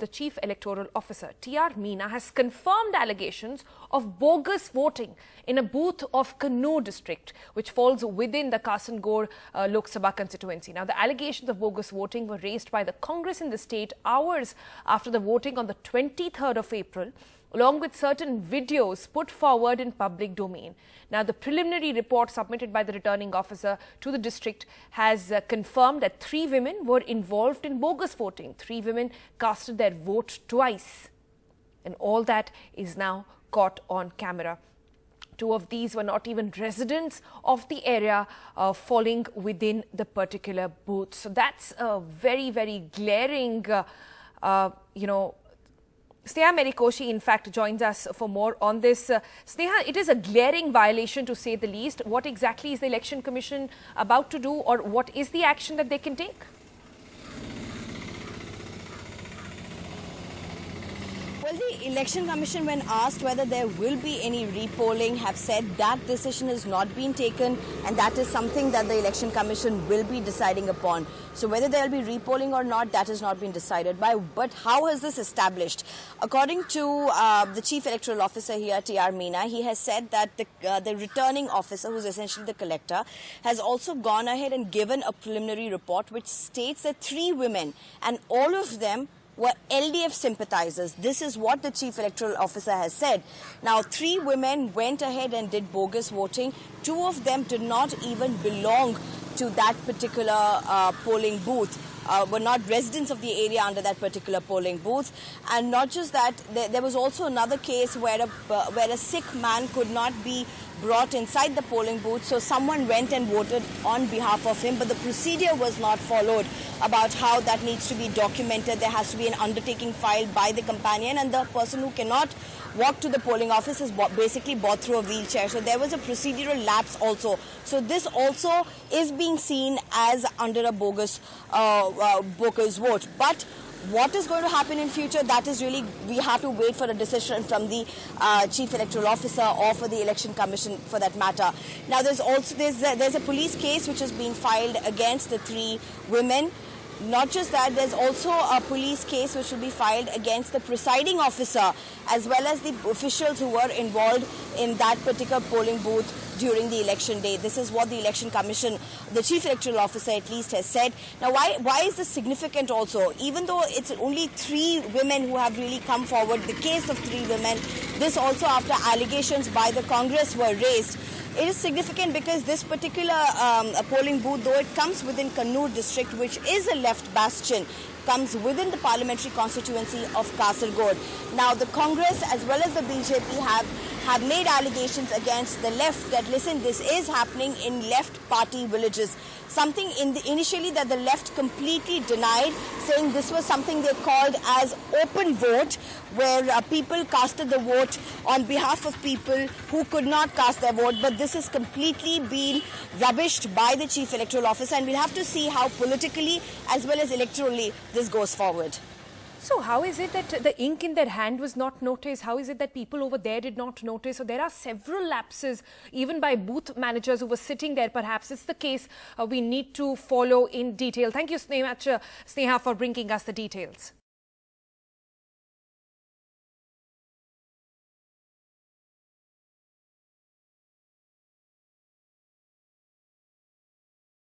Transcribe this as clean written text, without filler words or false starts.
the Chief Electoral Officer, T.R. Meena, has confirmed allegations of bogus voting in a booth of Kannur district, which falls within the Kannur Lok Sabha constituency. Now, the allegations of bogus voting were raised by the Congress in the state hours after the voting on the 23rd of April, along with certain videos put forward in public domain. Now, the preliminary report submitted by the returning officer to the district has confirmed that 3 women were involved in bogus voting. 3 women casted their vote twice, and all that is now caught on camera. 2 of these were not even residents of the area falling within the particular booth. So that's a very, very glaring, Sneha Merikoshi, in fact, joins us for more on this. Sneha, it is a glaring violation, to say the least. What exactly is the Election Commission about to do, or what is the action that they can take? Well, the Election Commission, when asked whether there will be any repolling, have said that decision has not been taken, and that is something that the Election Commission will be deciding upon. So whether there will be repolling or not, that has not been decided by. But how is this established? According to the Chief Electoral Officer here, T.R. Meena, he has said that the returning officer, who is essentially the collector, has also gone ahead and given a preliminary report which states that 3 women, and all of them were LDF sympathizers. This is what the Chief Electoral Officer has said. Now, 3 women went ahead and did bogus voting. 2 of them did not even belong to that particular polling booth, were not residents of the area under that particular polling booth. And not just that, there was also another case where a sick man could not be brought inside the polling booth, so someone went and voted on behalf of him, but the procedure was not followed about how that needs to be documented. There has to be an undertaking filed by the companion, and the person who cannot walk to the polling office is basically brought through a wheelchair. So there was a procedural lapse also. So this also is being seen as under a bogus vote. But what is going to happen in future, that is really, we have to wait for a decision from the Chief Electoral Officer or for the Election Commission for that matter. Now, there's a police case which is being filed against the 3 women. Not just that, there's also a police case which will be filed against the presiding officer as well as the officials who were involved in that particular polling booth during the election day. This is what the Election Commission, the Chief Electoral Officer at least, has said. Now, why is this significant also? Even though it's only 3 women who have really come forward, the case of 3 women, this also after allegations by the Congress were raised. It is significant because this particular polling booth, though it comes within Kannur district, which is a left bastion, comes within the parliamentary constituency of Kasaragod. Now, the Congress as well as the BJP have made allegations against the left that, listen, this is happening in left party villages. Something initially that the left completely denied, saying this was something they called as open vote, where people casted the vote on behalf of people who could not cast their vote. But this has completely been rubbished by the Chief Electoral Officer, and we'll have to see how politically as well as electorally this goes forward. So how is it that the ink in their hand was not noticed? How is it that people over there did not notice? So there are several lapses, even by booth managers who were sitting there. Perhaps it's the case we need to follow in detail. Thank you, Sneha, for bringing us the details.